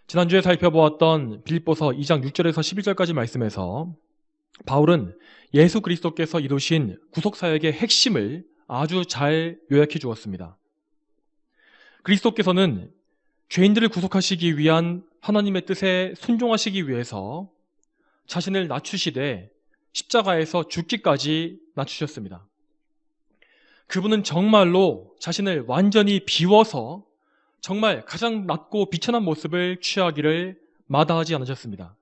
지난주에 살펴보았던 빌립보서 2장 6절에서 11절까지 말씀에서 바울은 예수 그리스도께서 이루신 구속사역의 핵심을 아주 잘 요약해 주었습니다. 그리스도께서는 죄인들을 구속하시기 위한 하나님의 뜻에 순종하시기 위해서 자신을 낮추시되 십자가에서 죽기까지 낮추셨습니다. 그분은 정말로 자신을 완전히 비워서 정말 가장 낮고 비천한 모습을 취하기를 마다하지 않으셨습니다.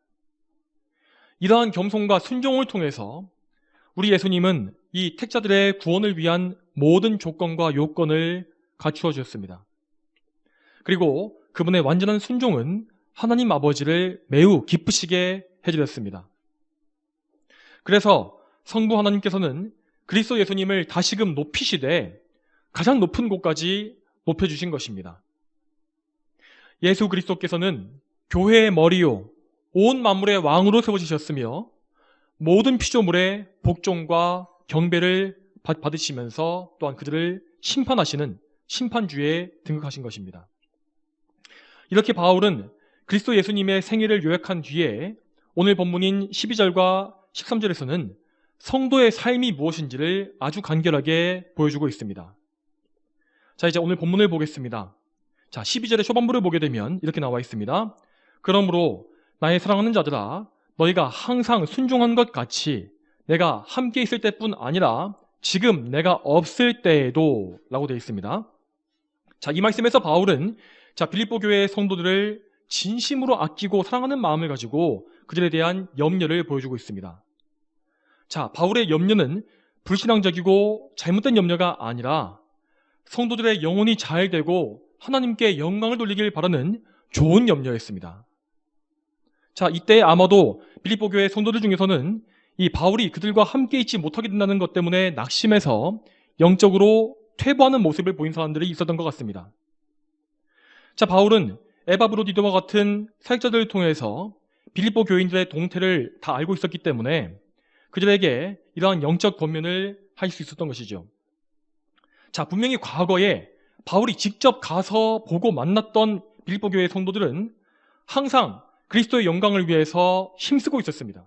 이러한 겸손과 순종을 통해서 우리 예수님은 이 택자들의 구원을 위한 모든 조건과 요건을 갖추어 주셨습니다. 그리고 그분의 완전한 순종은 하나님 아버지를 매우 기쁘시게 해주셨습니다. 그래서 성부 하나님께서는 그리스도 예수님을 다시금 높이시되 가장 높은 곳까지 높여주신 것입니다. 예수 그리스도께서는 교회의 머리요 온 만물의 왕으로 세워지셨으며 모든 피조물의 복종과 경배를 받으시면서 또한 그들을 심판하시는 심판주에 등극하신 것입니다. 이렇게 바울은 그리스도 예수님의 생애를 요약한 뒤에 오늘 본문인 12절과 13절에서는 성도의 삶이 무엇인지를 아주 간결하게 보여주고 있습니다. 자, 이제 오늘 본문을 보겠습니다. 자, 12절의 초반부를 보게 되면 이렇게 나와 있습니다. 그러므로 나의 사랑하는 자들아, 너희가 항상 순종한 것 같이 내가 함께 있을 때뿐 아니라 지금 내가 없을 때에도 라고 되어 있습니다. 자, 이 말씀에서 바울은 빌립보 교회의 성도들을 진심으로 아끼고 사랑하는 마음을 가지고 그들에 대한 염려를 보여주고 있습니다. 자, 바울의 염려는 불신앙적이고 잘못된 염려가 아니라 성도들의 영혼이 잘 되고 하나님께 영광을 돌리길 바라는 좋은 염려였습니다. 자, 이때 아마도 빌립보 교회 성도들 중에서는 이 바울이 그들과 함께 있지 못하게 된다는 것 때문에 낙심해서 영적으로 퇴보하는 모습을 보인 사람들이 있었던 것 같습니다. 자, 바울은 에바브로디도와 같은 사역자들을 통해서 빌립보 교인들의 동태를 다 알고 있었기 때문에 그들에게 이러한 영적 권면을 할 수 있었던 것이죠. 자, 분명히 과거에 바울이 직접 가서 보고 만났던 빌립보 교회 성도들은 항상 그리스도의 영광을 위해서 힘쓰고 있었습니다.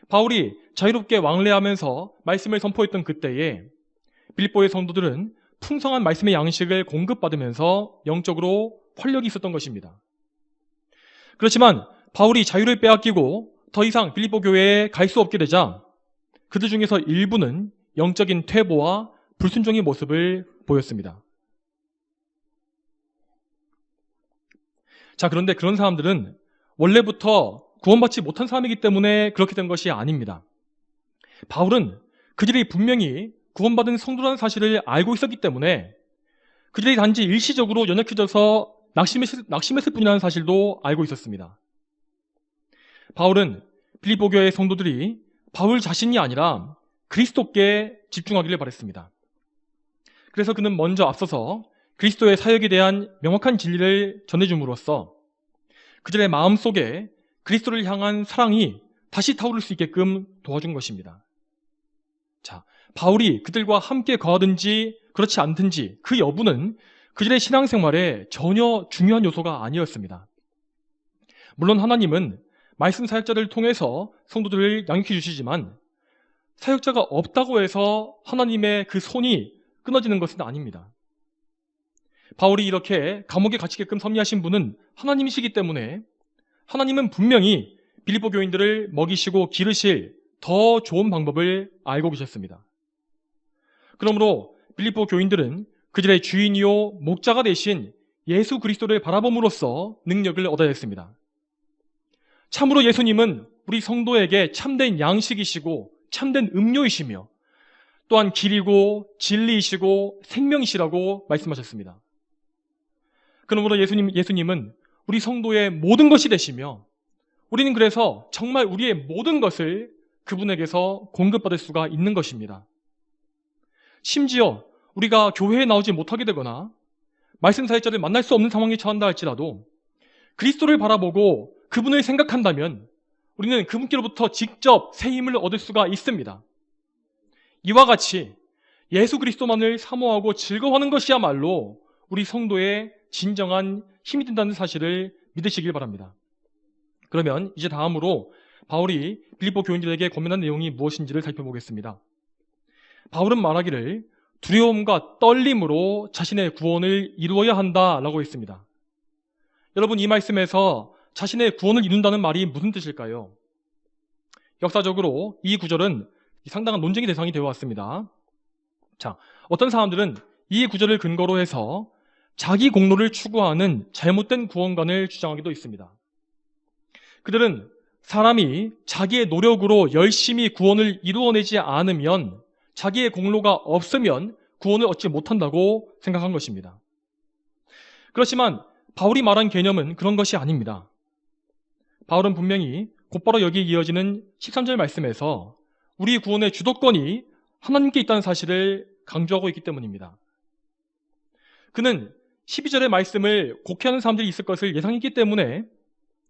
바울이 자유롭게 왕래하면서 말씀을 선포했던 그때에 빌립보의 성도들은 풍성한 말씀의 양식을 공급받으면서 영적으로 활력이 있었던 것입니다. 그렇지만 바울이 자유를 빼앗기고 더 이상 빌립보 교회에 갈 수 없게 되자 그들 중에서 일부는 영적인 퇴보와 불순종의 모습을 보였습니다. 자, 그런데 그런 사람들은 원래부터 구원받지 못한 사람이기 때문에 그렇게 된 것이 아닙니다. 바울은 그들이 분명히 구원받은 성도라는 사실을 알고 있었기 때문에 그들이 단지 일시적으로 연약해져서 낙심했을 뿐이라는 사실도 알고 있었습니다. 바울은 빌립보 교회의 성도들이 바울 자신이 아니라 그리스도께 집중하기를 바랬습니다. 그래서 그는 먼저 앞서서 그리스도의 사역에 대한 명확한 진리를 전해줌으로써 그들의 마음속에 그리스도를 향한 사랑이 다시 타오를 수 있게끔 도와준 것입니다. 자, 바울이 그들과 함께 거하든지 그렇지 않든지 그 여부는 그들의 신앙생활에 전혀 중요한 요소가 아니었습니다. 물론 하나님은 말씀 사역자를 통해서 성도들을 양육해 주시지만 사역자가 없다고 해서 하나님의 그 손이 끊어지는 것은 아닙니다. 바울이 이렇게 감옥에 갇히게끔 섭리하신 분은 하나님이시기 때문에 하나님은 분명히 빌립보 교인들을 먹이시고 기르실 더 좋은 방법을 알고 계셨습니다. 그러므로 빌립보 교인들은 그들의 주인이요 목자가 되신 예수 그리스도를 바라봄으로써 능력을 얻어야 했습니다. 참으로 예수님은 우리 성도에게 참된 양식이시고 참된 음료이시며 또한 길이고 진리이시고 생명이시라고 말씀하셨습니다. 그러므로 예수님은 우리 성도의 모든 것이 되시며 우리는 그래서 정말 우리의 모든 것을 그분에게서 공급받을 수가 있는 것입니다. 심지어 우리가 교회에 나오지 못하게 되거나 말씀 사역자를 만날 수 없는 상황에 처한다 할지라도 그리스도를 바라보고 그분을 생각한다면 우리는 그분께로부터 직접 새 힘을 얻을 수가 있습니다. 이와 같이 예수 그리스도만을 사모하고 즐거워하는 것이야말로 우리 성도의 진정한 힘이 된다는 사실을 믿으시길 바랍니다. 그러면 이제 다음으로 바울이 빌립보 교인들에게 권면한 내용이 무엇인지를 살펴보겠습니다. 바울은 말하기를 두려움과 떨림으로 자신의 구원을 이루어야 한다라고 했습니다. 여러분, 이 말씀에서 자신의 구원을 이룬다는 말이 무슨 뜻일까요? 역사적으로 이 구절은 상당한 논쟁의 대상이 되어 왔습니다. 자, 어떤 사람들은 이 구절을 근거로 해서 자기 공로를 추구하는 잘못된 구원관을 주장하기도 있습니다. 그들은 사람이 자기의 노력으로 열심히 구원을 이루어내지 않으면, 자기의 공로가 없으면 구원을 얻지 못한다고 생각한 것입니다. 그렇지만 바울이 말한 개념은 그런 것이 아닙니다. 바울은 분명히 곧바로 여기에 이어지는 13절 말씀에서 우리 구원의 주도권이 하나님께 있다는 사실을 강조하고 있기 때문입니다. 그는 12절의 말씀을 곡해하는 사람들이 있을 것을 예상했기 때문에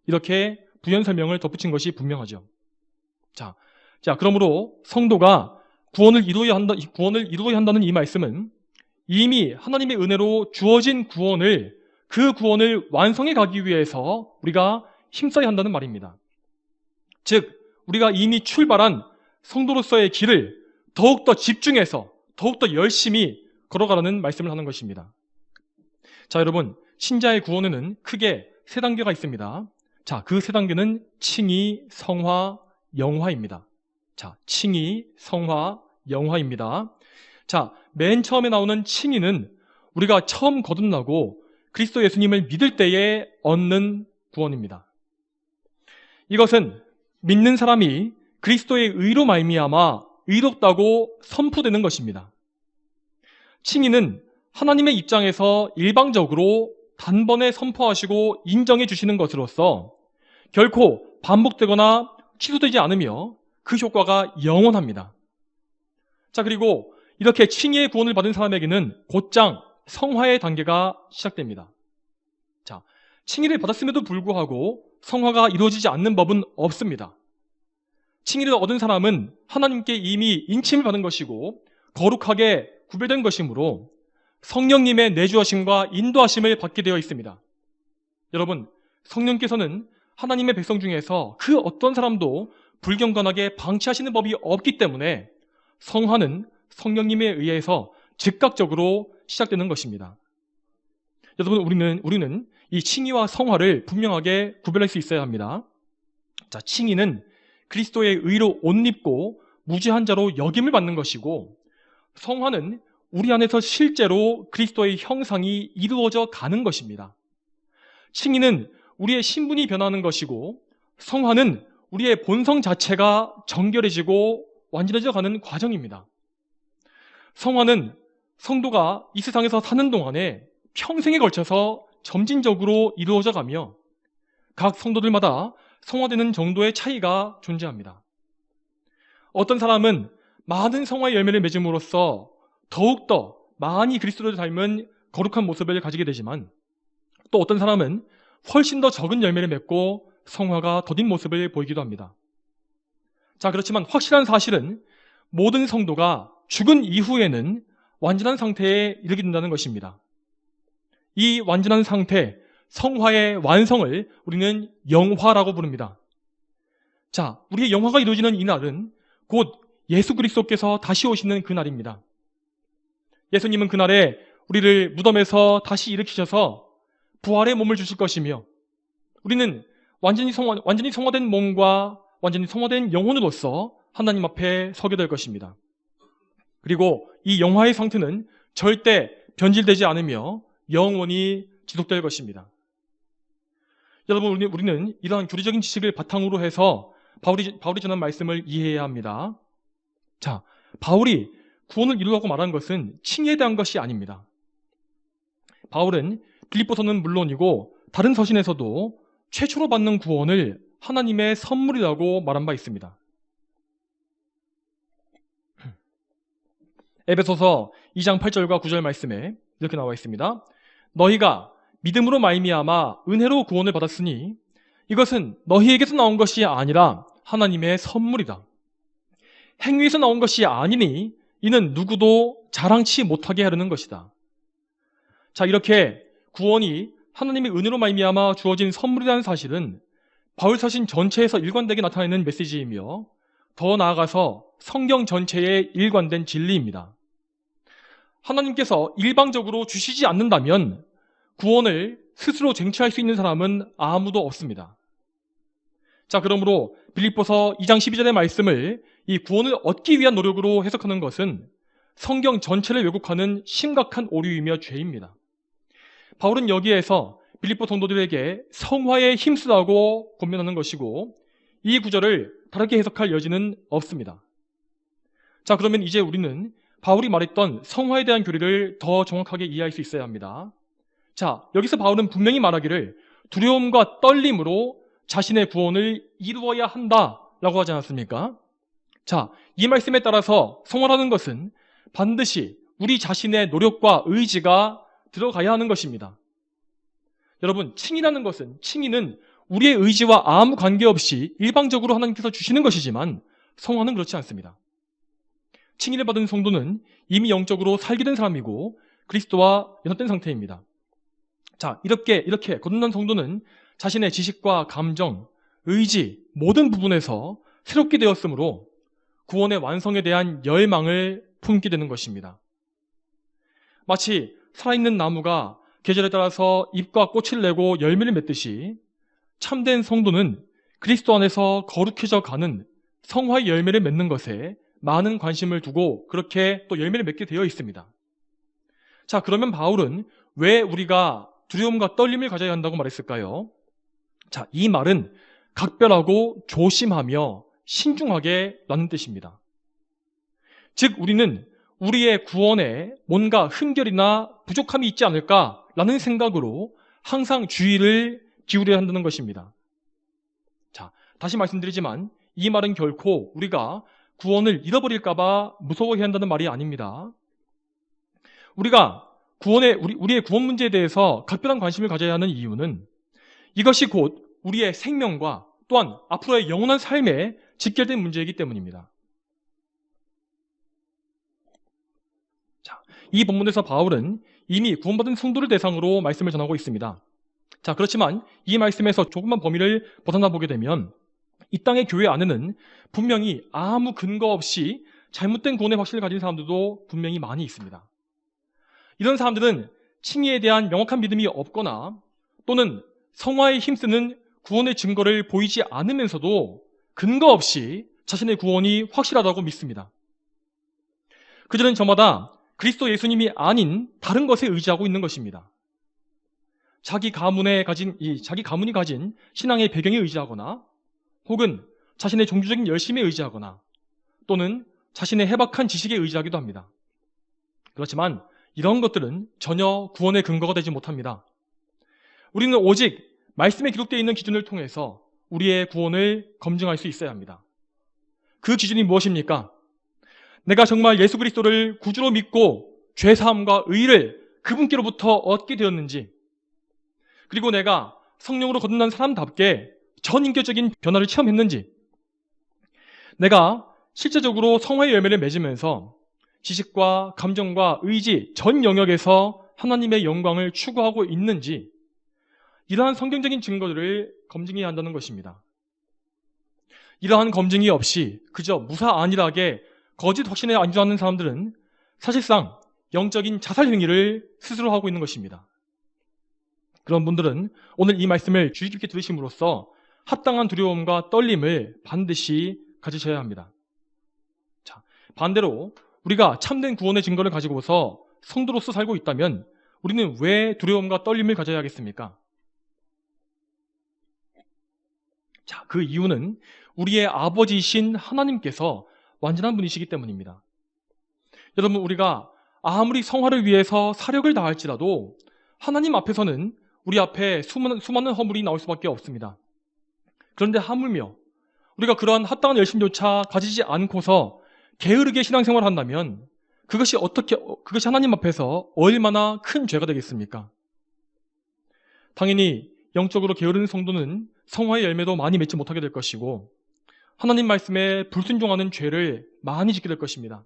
이렇게 부연 설명을 덧붙인 것이 분명하죠. 자, 그러므로 성도가 구원을 이루어야 한다는 이 말씀은 이미 하나님의 은혜로 주어진 그 구원을 완성해 가기 위해서 우리가 힘써야 한다는 말입니다. 즉, 우리가 이미 출발한 성도로서의 길을 더욱더 집중해서 더욱더 열심히 걸어가라는 말씀을 하는 것입니다. 자, 여러분, 신자의 구원에는 크게 세 단계가 있습니다. 자, 그 세 단계는 칭의, 성화, 영화입니다. 자, 칭의, 성화, 영화입니다. 자, 맨 처음에 나오는 칭의는 우리가 처음 거듭나고 그리스도 예수님을 믿을 때에 얻는 구원입니다. 이것은 믿는 사람이 그리스도의 의로 말미암아 의롭다고 선포되는 것입니다. 칭의는 하나님의 입장에서 일방적으로 단번에 선포하시고 인정해 주시는 것으로서 결코 반복되거나 취소되지 않으며 그 효과가 영원합니다. 자, 그리고 이렇게 칭의의 구원을 받은 사람에게는 곧장 성화의 단계가 시작됩니다. 자, 칭의를 받았음에도 불구하고 성화가 이루어지지 않는 법은 없습니다. 칭의를 얻은 사람은 하나님께 이미 인침을 받은 것이고 거룩하게 구별된 것이므로 성령님의 내주하심과 인도하심을 받게 되어 있습니다. 여러분, 성령께서는 하나님의 백성 중에서 그 어떤 사람도 불경건하게 방치하시는 법이 없기 때문에 성화는 성령님에 의해서 즉각적으로 시작되는 것입니다. 여러분, 우리는 이 칭의와 성화를 분명하게 구별할 수 있어야 합니다. 자, 칭의는 그리스도의 의로 옷 입고 무죄한 자로 여김을 받는 것이고, 성화는 우리 안에서 실제로 그리스도의 형상이 이루어져 가는 것입니다. 칭의는 우리의 신분이 변하는 것이고, 성화는 우리의 본성 자체가 정결해지고 완전해져 가는 과정입니다. 성화는 성도가 이 세상에서 사는 동안에 평생에 걸쳐서 점진적으로 이루어져 가며 각 성도들마다 성화되는 정도의 차이가 존재합니다. 어떤 사람은 많은 성화의 열매를 맺음으로써 더욱더 많이 그리스도를 닮은 거룩한 모습을 가지게 되지만, 또 어떤 사람은 훨씬 더 적은 열매를 맺고 성화가 더딘 모습을 보이기도 합니다. 자, 그렇지만 확실한 사실은 모든 성도가 죽은 이후에는 완전한 상태에 이르게 된다는 것입니다. 이 완전한 상태, 성화의 완성을 우리는 영화라고 부릅니다. 자, 우리의 영화가 이루어지는 이 날은 곧 예수 그리스도께서 다시 오시는 그 날입니다. 예수님은 그날에 우리를 무덤에서 다시 일으키셔서 부활의 몸을 주실 것이며, 우리는 완전히 성화된 몸과 완전히 성화된 영혼으로서 하나님 앞에 서게 될 것입니다. 그리고 이 영화의 상태는 절대 변질되지 않으며 영원히 지속될 것입니다. 여러분, 우리는 이러한 교리적인 지식을 바탕으로 해서 바울이 전한 말씀을 이해해야 합니다. 자, 바울이 구원을 이루라고 말한 것은 칭의에 대한 것이 아닙니다. 바울은 빌립보서는 물론이고 다른 서신에서도 최초로 받는 구원을 하나님의 선물이라고 말한 바 있습니다. 에베소서 2장 8절과 9절 말씀에 이렇게 나와 있습니다. 너희가 믿음으로 말미암아 은혜로 구원을 받았으니 이것은 너희에게서 나온 것이 아니라 하나님의 선물이다. 행위에서 나온 것이 아니니 이는 누구도 자랑치 못하게 하려는 것이다. 자, 이렇게 구원이 하나님의 은혜로 말미암아 주어진 선물이라는 사실은 바울 서신 전체에서 일관되게 나타내는 메시지이며 더 나아가서 성경 전체에 일관된 진리입니다. 하나님께서 일방적으로 주시지 않는다면 구원을 스스로 쟁취할 수 있는 사람은 아무도 없습니다. 자, 그러므로 빌립보서 2장 12절의 말씀을 이 구원을 얻기 위한 노력으로 해석하는 것은 성경 전체를 왜곡하는 심각한 오류이며 죄입니다. 바울은 여기에서 빌립보 성도들에게 성화에 힘쓰라고 권면하는 것이고 이 구절을 다르게 해석할 여지는 없습니다. 자, 그러면 이제 우리는 바울이 말했던 성화에 대한 교리를 더 정확하게 이해할 수 있어야 합니다. 자, 여기서 바울은 분명히 말하기를 두려움과 떨림으로 자신의 구원을 이루어야 한다라고 하지 않았습니까? 자, 이 말씀에 따라서 성화라는 것은 반드시 우리 자신의 노력과 의지가 들어가야 하는 것입니다. 여러분, 칭의는 우리의 의지와 아무 관계없이 일방적으로 하나님께서 주시는 것이지만 성화는 그렇지 않습니다. 칭의를 받은 성도는 이미 영적으로 살게 된 사람이고 그리스도와 연합된 상태입니다. 자, 이렇게 거듭난 성도는 자신의 지식과 감정, 의지 모든 부분에서 새롭게 되었으므로 구원의 완성에 대한 열망을 품게 되는 것입니다. 마치 살아있는 나무가 계절에 따라서 잎과 꽃을 내고 열매를 맺듯이 참된 성도는 그리스도 안에서 거룩해져 가는 성화의 열매를 맺는 것에 많은 관심을 두고 그렇게 또 열매를 맺게 되어 있습니다. 자, 그러면 바울은 왜 우리가 두려움과 떨림을 가져야 한다고 말했을까요? 자, 이 말은 각별하고 조심하며 신중하게 라는 뜻입니다. 즉, 우리는 우리의 구원에 뭔가 흔결이나 부족함이 있지 않을까라는 생각으로 항상 주의를 기울여야 한다는 것입니다. 자, 다시 말씀드리지만 이 말은 결코 우리가 구원을 잃어버릴까봐 무서워해야 한다는 말이 아닙니다. 우리가 우리의 구원 문제에 대해서 각별한 관심을 가져야 하는 이유는 이것이 곧 우리의 생명과 또한 앞으로의 영원한 삶에 직결된 문제이기 때문입니다. 자, 이 본문에서 바울은 이미 구원받은 성도를 대상으로 말씀을 전하고 있습니다. 자, 그렇지만 이 말씀에서 조금만 범위를 벗어나 보게 되면 이 땅의 교회 안에는 분명히 아무 근거 없이 잘못된 구원의 확신을 가진 사람들도 분명히 많이 있습니다. 이런 사람들은 칭의에 대한 명확한 믿음이 없거나 또는 성화에 힘쓰는 구원의 증거를 보이지 않으면서도 근거 없이 자신의 구원이 확실하다고 믿습니다. 그들은 저마다 그리스도 예수님이 아닌 다른 것에 의지하고 있는 것입니다. 자기 가문이 가진 신앙의 배경에 의지하거나 혹은 자신의 종교적인 열심에 의지하거나 또는 자신의 해박한 지식에 의지하기도 합니다. 그렇지만 이런 것들은 전혀 구원의 근거가 되지 못합니다. 우리는 오직 말씀에 기록되어 있는 기준을 통해서 우리의 구원을 검증할 수 있어야 합니다. 그 기준이 무엇입니까? 내가 정말 예수 그리스도를 구주로 믿고 죄사함과 의를 그분께로부터 얻게 되었는지, 그리고 내가 성령으로 거듭난 사람답게 전인격적인 변화를 체험했는지, 내가 실제적으로 성화의 열매를 맺으면서 지식과 감정과 의지 전 영역에서 하나님의 영광을 추구하고 있는지, 이러한 성경적인 증거들을 검증해야 한다는 것입니다. 이러한 검증이 없이 그저 무사안일하게 거짓 확신에 안주하는 사람들은 사실상 영적인 자살 행위를 스스로 하고 있는 것입니다. 그런 분들은 오늘 이 말씀을 주의 깊게 들으심으로써 합당한 두려움과 떨림을 반드시 가지셔야 합니다. 자, 반대로 우리가 참된 구원의 증거를 가지고서 성도로서 살고 있다면 우리는 왜 두려움과 떨림을 가져야 하겠습니까? 자, 그 이유는 우리의 아버지이신 하나님께서 완전한 분이시기 때문입니다. 여러분, 우리가 아무리 성화를 위해서 사력을 다할지라도 하나님 앞에서는 우리 앞에 수많은 허물이 나올 수밖에 없습니다. 그런데 하물며 우리가 그러한 합당한 열심조차 가지지 않고서 게으르게 신앙생활을 한다면 그것이 하나님 앞에서 얼마나 큰 죄가 되겠습니까? 당연히 영적으로 게으른 성도는 성화의 열매도 많이 맺지 못하게 될 것이고 하나님 말씀에 불순종하는 죄를 많이 짓게 될 것입니다.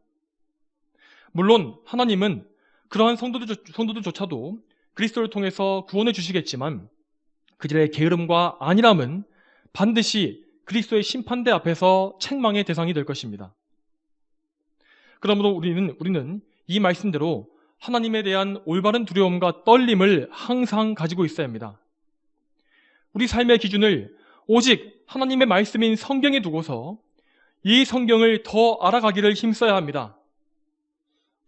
물론 하나님은 그러한 성도들조차도 그리스도를 통해서 구원해 주시겠지만 그들의 게으름과 안일함은 반드시 그리스도의 심판대 앞에서 책망의 대상이 될 것입니다. 그러므로 우리는 이 말씀대로 하나님에 대한 올바른 두려움과 떨림을 항상 가지고 있어야 합니다. 우리 삶의 기준을 오직 하나님의 말씀인 성경에 두고서 이 성경을 더 알아가기를 힘써야 합니다.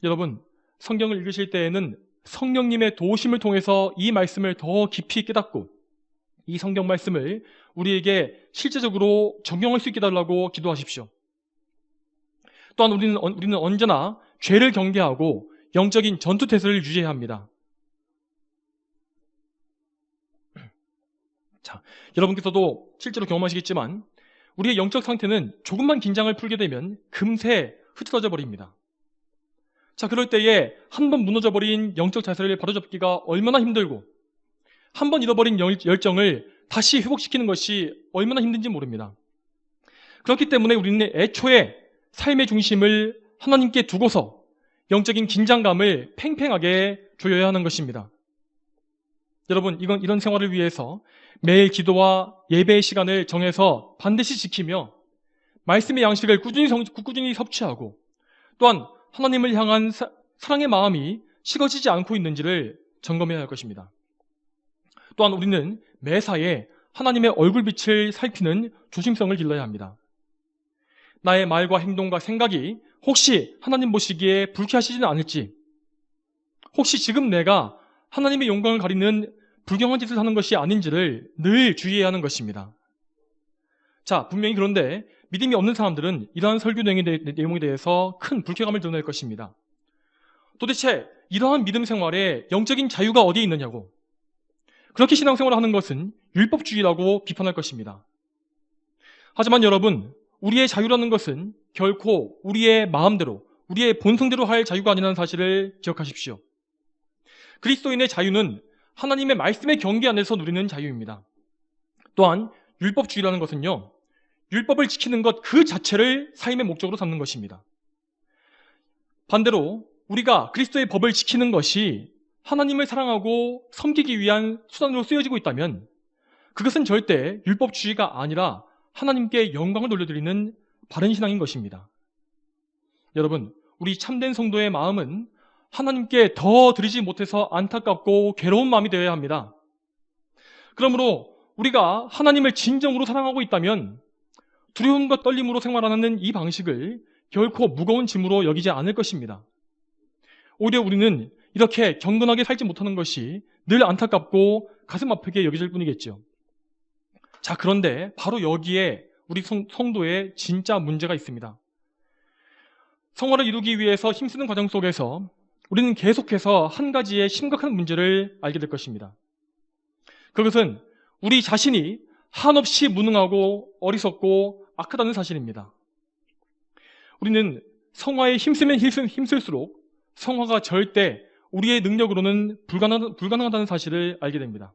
여러분, 성경을 읽으실 때에는 성령님의 도우심을 통해서 이 말씀을 더 깊이 깨닫고 이 성경 말씀을 우리에게 실제적으로 적용할 수 있게 해달라고 기도하십시오. 또한 우리는 언제나 죄를 경계하고 영적인 전투태세를 유지해야 합니다. 자, 여러분께서도 실제로 경험하시겠지만 우리의 영적 상태는 조금만 긴장을 풀게 되면 금세 흐트러져 버립니다. 자, 그럴 때에 한 번 무너져버린 영적 자세를 바로잡기가 얼마나 힘들고 한 번 잃어버린 열정을 다시 회복시키는 것이 얼마나 힘든지 모릅니다. 그렇기 때문에 우리는 애초에 삶의 중심을 하나님께 두고서 영적인 긴장감을 팽팽하게 조여야 하는 것입니다. 여러분, 이런 생활을 위해서 매일 기도와 예배의 시간을 정해서 반드시 지키며 말씀의 양식을 꾸준히 섭취하고 또한 하나님을 향한 사랑의 마음이 식어지지 않고 있는지를 점검해야 할 것입니다. 또한 우리는 매사에 하나님의 얼굴빛을 살피는 조심성을 길러야 합니다. 나의 말과 행동과 생각이 혹시 하나님 보시기에 불쾌하시지는 않을지, 혹시 지금 내가 하나님의 영광을 가리는 불경한 짓을 하는 것이 아닌지를 늘 주의해야 하는 것입니다. 자, 분명히 그런데 믿음이 없는 사람들은 이러한 설교 내용에 대해서 큰 불쾌감을 드러낼 것입니다. 도대체 이러한 믿음 생활에 영적인 자유가 어디에 있느냐고, 그렇게 신앙생활을 하는 것은 율법주의라고 비판할 것입니다. 하지만 여러분, 우리의 자유라는 것은 결코 우리의 마음대로, 우리의 본성대로 할 자유가 아니라는 사실을 기억하십시오. 그리스도인의 자유는 하나님의 말씀의 경계 안에서 누리는 자유입니다. 또한 율법주의라는 것은요, 율법을 지키는 것 그 자체를 삶의 목적으로 삼는 것입니다. 반대로 우리가 그리스도의 법을 지키는 것이 하나님을 사랑하고 섬기기 위한 수단으로 쓰여지고 있다면 그것은 절대 율법주의가 아니라 하나님께 영광을 돌려드리는 바른 신앙인 것입니다. 여러분, 우리 참된 성도의 마음은 하나님께 더 드리지 못해서 안타깝고 괴로운 마음이 되어야 합니다. 그러므로 우리가 하나님을 진정으로 사랑하고 있다면 두려움과 떨림으로 생활하는 이 방식을 결코 무거운 짐으로 여기지 않을 것입니다. 오히려 우리는 이렇게 경건하게 살지 못하는 것이 늘 안타깝고 가슴 아프게 여겨질 뿐이겠죠. 자, 그런데 바로 여기에 우리 성도의 진짜 문제가 있습니다. 성화를 이루기 위해서 힘쓰는 과정 속에서 우리는 계속해서 한 가지의 심각한 문제를 알게 될 것입니다. 그것은 우리 자신이 한없이 무능하고 어리석고 악하다는 사실입니다. 우리는 성화에 힘쓰면 힘쓸수록 성화가 절대 우리의 능력으로는 불가능하다는 사실을 알게 됩니다.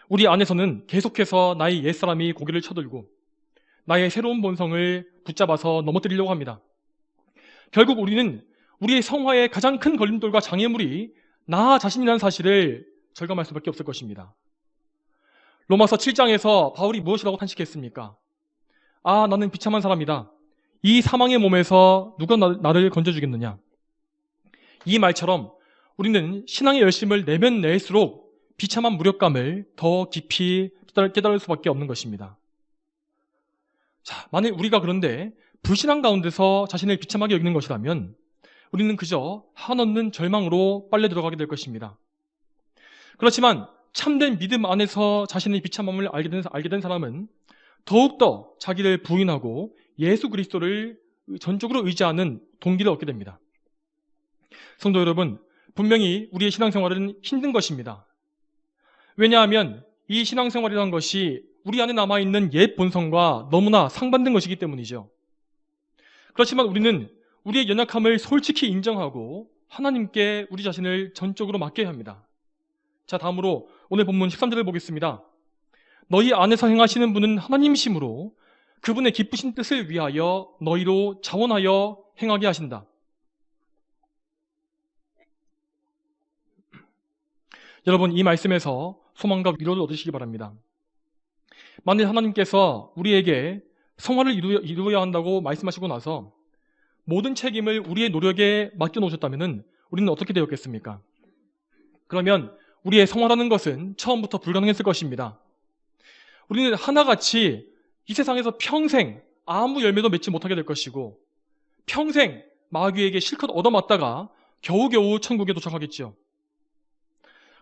우리 안에서는 계속해서 나의 옛사람이 고개를 쳐들고 나의 새로운 본성을 붙잡아서 넘어뜨리려고 합니다. 결국 우리는 우리의 성화의 가장 큰 걸림돌과 장애물이 나 자신이라는 사실을 절감할 수밖에 없을 것입니다. 로마서 7장에서 바울이 무엇이라고 탄식했습니까? 아, 나는 비참한 사람이다. 이 사망의 몸에서 누가 나를 건져주겠느냐? 이 말처럼 우리는 신앙의 열심을 내면 낼수록 비참한 무력감을 더 깊이 깨달을 수밖에 없는 것입니다. 자, 만일 우리가 그런데 불신앙 가운데서 자신을 비참하게 여기는 것이라면 우리는 그저 한없는 절망으로 빨려 들어가게 될 것입니다. 그렇지만 참된 믿음 안에서 자신의 비참함을 알게 된 사람은 더욱더 자기를 부인하고 예수 그리스도를 전적으로 의지하는 동기를 얻게 됩니다. 성도 여러분, 분명히 우리의 신앙생활은 힘든 것입니다. 왜냐하면 이 신앙생활이라는 것이 우리 안에 남아있는 옛 본성과 너무나 상반된 것이기 때문이죠. 그렇지만 우리는 우리의 연약함을 솔직히 인정하고 하나님께 우리 자신을 전적으로 맡겨야 합니다. 자, 다음으로 오늘 본문 13절을 보겠습니다. 너희 안에서 행하시는 분은 하나님이시므로 그분의 기쁘신 뜻을 위하여 너희로 자원하여 행하게 하신다. 여러분, 이 말씀에서 소망과 위로를 얻으시기 바랍니다. 만일 하나님께서 우리에게 성화를 이루어야 한다고 말씀하시고 나서 모든 책임을 우리의 노력에 맡겨놓으셨다면 우리는 어떻게 되었겠습니까? 그러면 우리의 성화라는 것은 처음부터 불가능했을 것입니다. 우리는 하나같이 이 세상에서 평생 아무 열매도 맺지 못하게 될 것이고 평생 마귀에게 실컷 얻어맞다가 겨우겨우 천국에 도착하겠죠.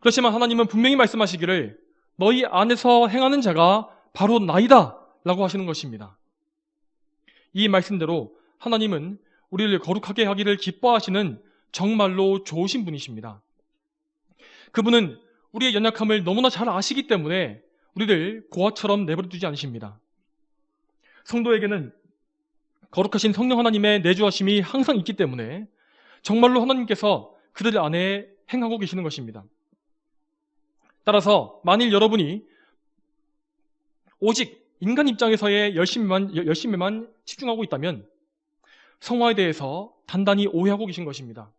그렇지만 하나님은 분명히 말씀하시기를 너희 안에서 행하는 자가 바로 나이다 라고 하시는 것입니다. 이 말씀대로 하나님은 우리를 거룩하게 하기를 기뻐하시는 정말로 좋으신 분이십니다. 그분은 우리의 연약함을 너무나 잘 아시기 때문에 우리를 고아처럼 내버려 두지 않으십니다. 성도에게는 거룩하신 성령 하나님의 내주하심이 항상 있기 때문에 정말로 하나님께서 그들 안에 행하고 계시는 것입니다. 따라서 만일 여러분이 오직 인간 입장에서의 열심에만 집중하고 있다면 성화에 대해서 단단히 오해하고 계신 것입니다.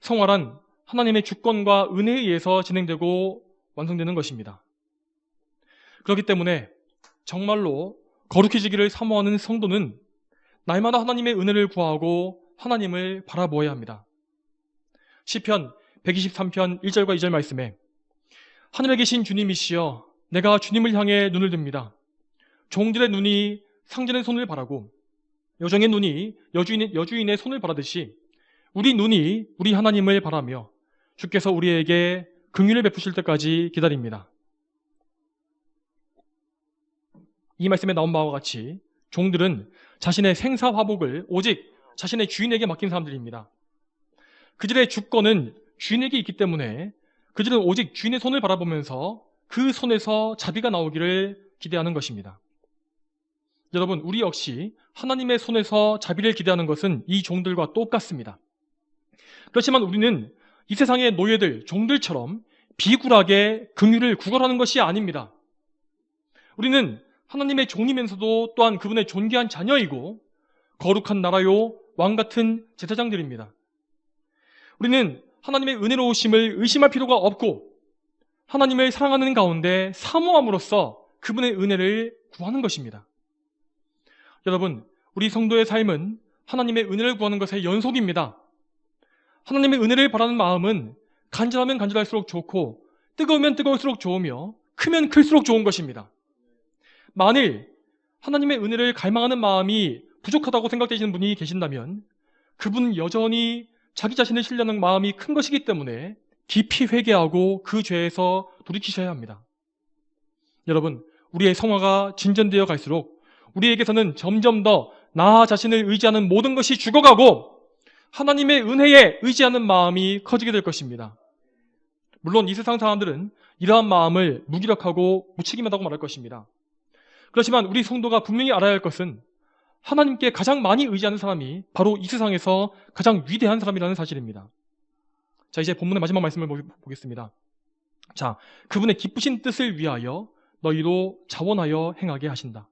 성화란 하나님의 주권과 은혜에 의해서 진행되고 완성되는 것입니다. 그렇기 때문에 정말로 거룩해지기를 사모하는 성도는 날마다 하나님의 은혜를 구하고 하나님을 바라보아야 합니다. 시편 123편 1절과 2절 말씀에 하늘에 계신 주님이시여 내가 주님을 향해 눈을 듭니다. 종들의 눈이 상전의 손을 바라고 여종의 눈이 여주인의 손을 바라듯이 우리 눈이 우리 하나님을 바라며 주께서 우리에게 긍휼을 베푸실 때까지 기다립니다. 이 말씀에 나온 바와 같이 종들은 자신의 생사화복을 오직 자신의 주인에게 맡긴 사람들입니다. 그들의 주권은 주인에게 있기 때문에 그들은 오직 주인의 손을 바라보면서 그 손에서 자비가 나오기를 기대하는 것입니다. 여러분, 우리 역시 하나님의 손에서 자비를 기대하는 것은 이 종들과 똑같습니다. 그렇지만 우리는 이 세상의 노예들, 종들처럼 비굴하게 긍휼을 구걸하는 것이 아닙니다. 우리는 하나님의 종이면서도 또한 그분의 존귀한 자녀이고 거룩한 나라요 왕같은 제사장들입니다. 우리는 하나님의 은혜로우심을 의심할 필요가 없고 하나님을 사랑하는 가운데 사모함으로써 그분의 은혜를 구하는 것입니다. 여러분, 우리 성도의 삶은 하나님의 은혜를 구하는 것의 연속입니다. 하나님의 은혜를 바라는 마음은 간절하면 간절할수록 좋고 뜨거우면 뜨거울수록 좋으며 크면 클수록 좋은 것입니다. 만일 하나님의 은혜를 갈망하는 마음이 부족하다고 생각되시는 분이 계신다면 그분은 여전히 자기 자신을 신뢰하는 마음이 큰 것이기 때문에 깊이 회개하고 그 죄에서 돌이키셔야 합니다. 여러분, 우리의 성화가 진전되어 갈수록 우리에게서는 점점 더 나 자신을 의지하는 모든 것이 죽어가고 하나님의 은혜에 의지하는 마음이 커지게 될 것입니다. 물론 이 세상 사람들은 이러한 마음을 무기력하고 무책임하다고 말할 것입니다. 그렇지만 우리 성도가 분명히 알아야 할 것은 하나님께 가장 많이 의지하는 사람이 바로 이 세상에서 가장 위대한 사람이라는 사실입니다. 자, 이제 본문의 마지막 말씀을 보겠습니다. 자, 그분의 기쁘신 뜻을 위하여 너희로 자원하여 행하게 하신다.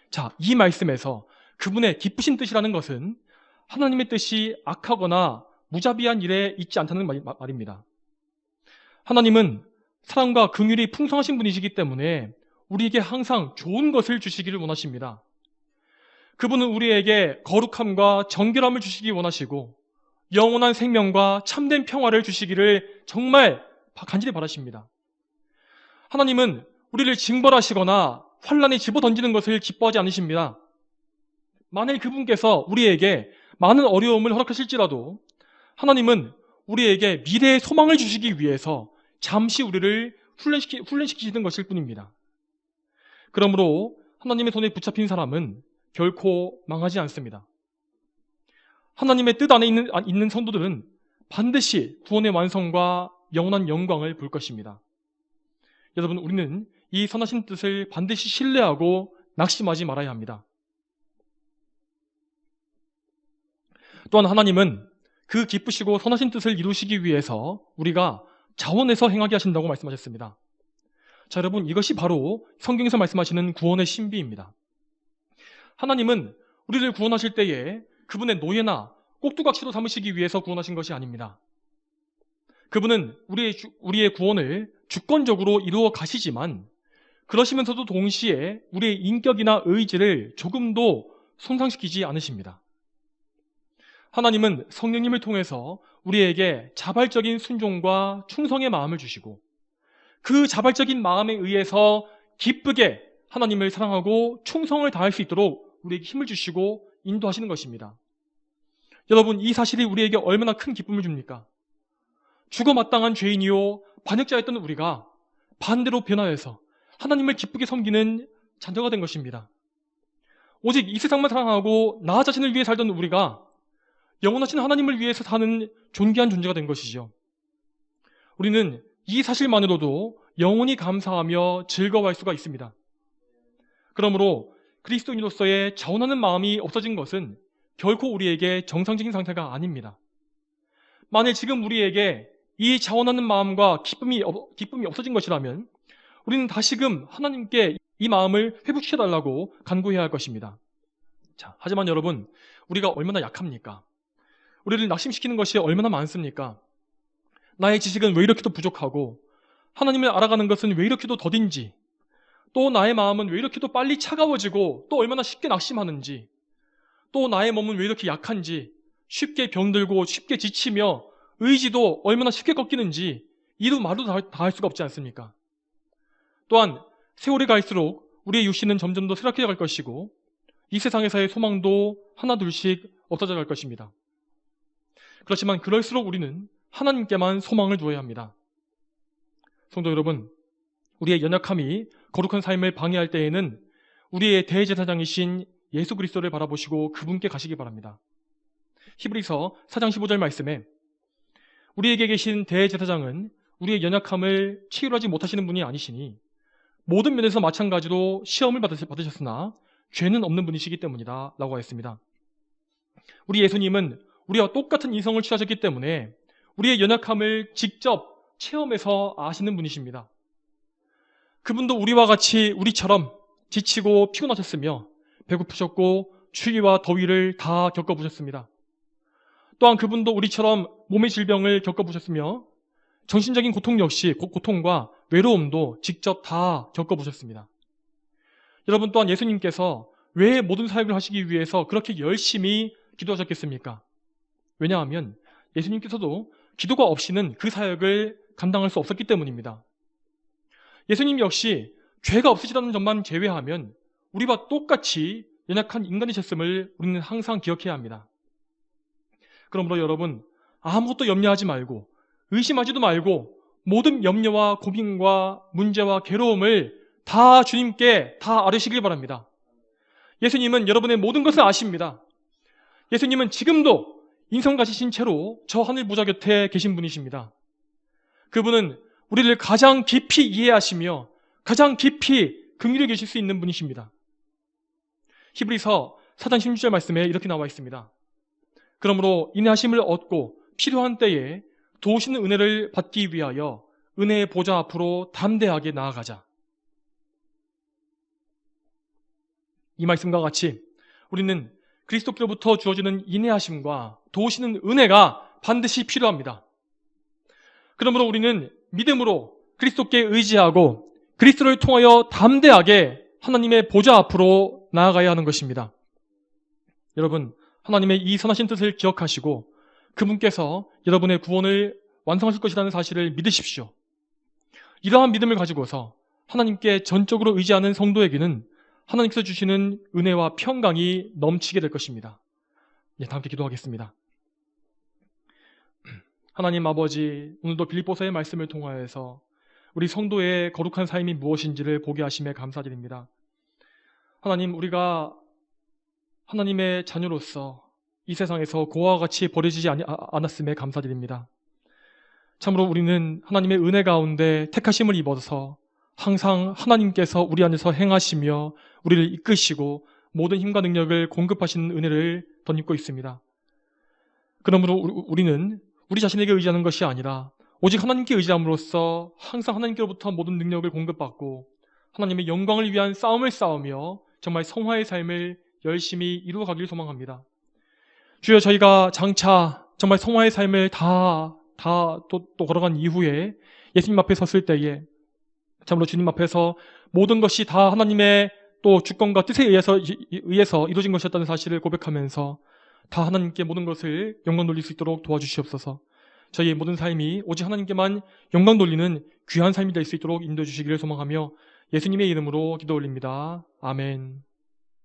자, 이 말씀에서 그분의 기쁘신 뜻이라는 것은 하나님의 뜻이 악하거나 무자비한 일에 있지 않다는 말입니다. 하나님은 사랑과 긍휼이 풍성하신 분이시기 때문에 우리에게 항상 좋은 것을 주시기를 원하십니다. 그분은 우리에게 거룩함과 정결함을 주시기 원하시고 영원한 생명과 참된 평화를 주시기를 정말 간절히 바라십니다. 하나님은 우리를 징벌하시거나 환난에 집어던지는 것을 기뻐하지 않으십니다. 만일 그분께서 우리에게 많은 어려움을 허락하실지라도 하나님은 우리에게 미래의 소망을 주시기 위해서 잠시 우리를 훈련시키시는 것일 뿐입니다. 그러므로 하나님의 손에 붙잡힌 사람은 결코 망하지 않습니다. 하나님의 뜻 안에 있는 성도들은 반드시 구원의 완성과 영원한 영광을 볼 것입니다. 여러분, 우리는 이 선하신 뜻을 반드시 신뢰하고 낙심하지 말아야 합니다. 또한 하나님은 그 기쁘시고 선하신 뜻을 이루시기 위해서 우리가 자원해서 행하게 하신다고 말씀하셨습니다. 자, 여러분, 이것이 바로 성경에서 말씀하시는 구원의 신비입니다. 하나님은 우리를 구원하실 때에 그분의 노예나 꼭두각시로 삼으시기 위해서 구원하신 것이 아닙니다. 그분은 우리의 구원을 주권적으로 이루어 가시지만 그러시면서도 동시에 우리의 인격이나 의지를 조금도 손상시키지 않으십니다. 하나님은 성령님을 통해서 우리에게 자발적인 순종과 충성의 마음을 주시고 그 자발적인 마음에 의해서 기쁘게 하나님을 사랑하고 충성을 다할 수 있도록 우리에게 힘을 주시고 인도하시는 것입니다. 여러분, 이 사실이 우리에게 얼마나 큰 기쁨을 줍니까? 죽어마땅한 죄인이요 반역자였던 우리가 반대로 변화해서 하나님을 기쁘게 섬기는 자녀가 된 것입니다. 오직 이 세상만 사랑하고 나 자신을 위해 살던 우리가 영원하신 하나님을 위해서 사는 존귀한 존재가 된 것이죠. 우리는 이 사실만으로도 영원히 감사하며 즐거워할 수가 있습니다. 그러므로 그리스도인으로서의 자원하는 마음이 없어진 것은 결코 우리에게 정상적인 상태가 아닙니다. 만일 지금 우리에게 이 자원하는 마음과 기쁨이 없어진 것이라면 우리는 다시금 하나님께 이 마음을 회복시켜달라고 간구해야 할 것입니다. 자, 하지만 여러분, 우리가 얼마나 약합니까? 우리를 낙심시키는 것이 얼마나 많습니까? 나의 지식은 왜 이렇게도 부족하고 하나님을 알아가는 것은 왜 이렇게도 더딘지, 또 나의 마음은 왜 이렇게도 빨리 차가워지고 또 얼마나 쉽게 낙심하는지, 또 나의 몸은 왜 이렇게 약한지, 쉽게 병들고 쉽게 지치며 의지도 얼마나 쉽게 꺾이는지 이루 말로 다 할 수가 없지 않습니까? 또한 세월이 갈수록 우리의 육신은 점점 더 쇠락해 갈 것이고 이 세상에서의 소망도 하나둘씩 없어져 갈 것입니다. 그렇지만 그럴수록 우리는 하나님께만 소망을 두어야 합니다. 성도 여러분, 우리의 연약함이 거룩한 삶을 방해할 때에는 우리의 대제사장이신 예수 그리스도를 바라보시고 그분께 가시기 바랍니다. 히브리서 4장 15절 말씀에 우리에게 계신 대제사장은 우리의 연약함을 치유하지 못하시는 분이 아니시니 모든 면에서 마찬가지로 시험을 받으셨으나 죄는 없는 분이시기 때문이다 라고 했습니다. 우리 예수님은 우리와 똑같은 인성을 취하셨기 때문에 우리의 연약함을 직접 체험해서 아시는 분이십니다. 그분도 우리와 같이 우리처럼 지치고 피곤하셨으며 배고프셨고 추위와 더위를 다 겪어보셨습니다. 또한 그분도 우리처럼 몸의 질병을 겪어보셨으며 정신적인 고통 역시 고통과 외로움도 직접 다 겪어보셨습니다. 여러분, 또한 예수님께서 왜 모든 사역을 하시기 위해서 그렇게 열심히 기도하셨겠습니까? 왜냐하면 예수님께서도 기도가 없이는 그 사역을 감당할 수 없었기 때문입니다. 예수님 역시 죄가 없으시다는 점만 제외하면 우리와 똑같이 연약한 인간이셨음을 우리는 항상 기억해야 합니다. 그러므로 여러분, 아무것도 염려하지 말고 의심하지도 말고 모든 염려와 고민과 문제와 괴로움을 다 주님께 다 아뢰시길 바랍니다. 예수님은 여러분의 모든 것을 아십니다. 예수님은 지금도 인성 가지신 채로 저 하늘 보좌 곁에 계신 분이십니다. 그분은 우리를 가장 깊이 이해하시며 가장 깊이 긍휼히 계실 수 있는 분이십니다. 히브리서 4장 16절 말씀에 이렇게 나와 있습니다. 그러므로 인내하심을 얻고 필요한 때에 도우시는 은혜를 받기 위하여 은혜의 보좌 앞으로 담대하게 나아가자. 이 말씀과 같이 우리는 그리스도께로부터 주어지는 인내하심과 도우시는 은혜가 반드시 필요합니다. 그러므로 우리는 믿음으로 그리스도께 의지하고 그리스도를 통하여 담대하게 하나님의 보좌 앞으로 나아가야 하는 것입니다. 여러분, 하나님의 이 선하신 뜻을 기억하시고 그분께서 여러분의 구원을 완성하실 것이라는 사실을 믿으십시오. 이러한 믿음을 가지고서 하나님께 전적으로 의지하는 성도에게는 하나님께서 주시는 은혜와 평강이 넘치게 될 것입니다. 다 함께 기도하겠습니다. 하나님 아버지, 오늘도 빌립보서의 말씀을 통하여서 우리 성도의 거룩한 삶이 무엇인지를 보게 하심에 감사드립니다. 하나님, 우리가 하나님의 자녀로서 이 세상에서 고아와 같이 버려지지 않았음에 감사드립니다. 참으로 우리는 하나님의 은혜 가운데 택하심을 입어서 항상 하나님께서 우리 안에서 행하시며 우리를 이끄시고 모든 힘과 능력을 공급하시는 은혜를 덧입고 있습니다. 그러므로 우리는 우리 자신에게 의지하는 것이 아니라 오직 하나님께 의지함으로써 항상 하나님께로부터 모든 능력을 공급받고 하나님의 영광을 위한 싸움을 싸우며 정말 성화의 삶을 열심히 이루어가길 소망합니다. 주여, 저희가 장차 정말 성화의 삶을 다 다 또 걸어간 이후에 예수님 앞에 섰을 때에 참으로 주님 앞에서 모든 것이 다 하나님의 또 주권과 뜻에 의해서 이루어진 것이었다는 사실을 고백하면서 다 하나님께 모든 것을 영광 돌릴 수 있도록 도와주시옵소서. 저희의 모든 삶이 오직 하나님께만 영광 돌리는 귀한 삶이 될 수 있도록 인도해 주시기를 소망하며 예수님의 이름으로 기도 올립니다. 아멘.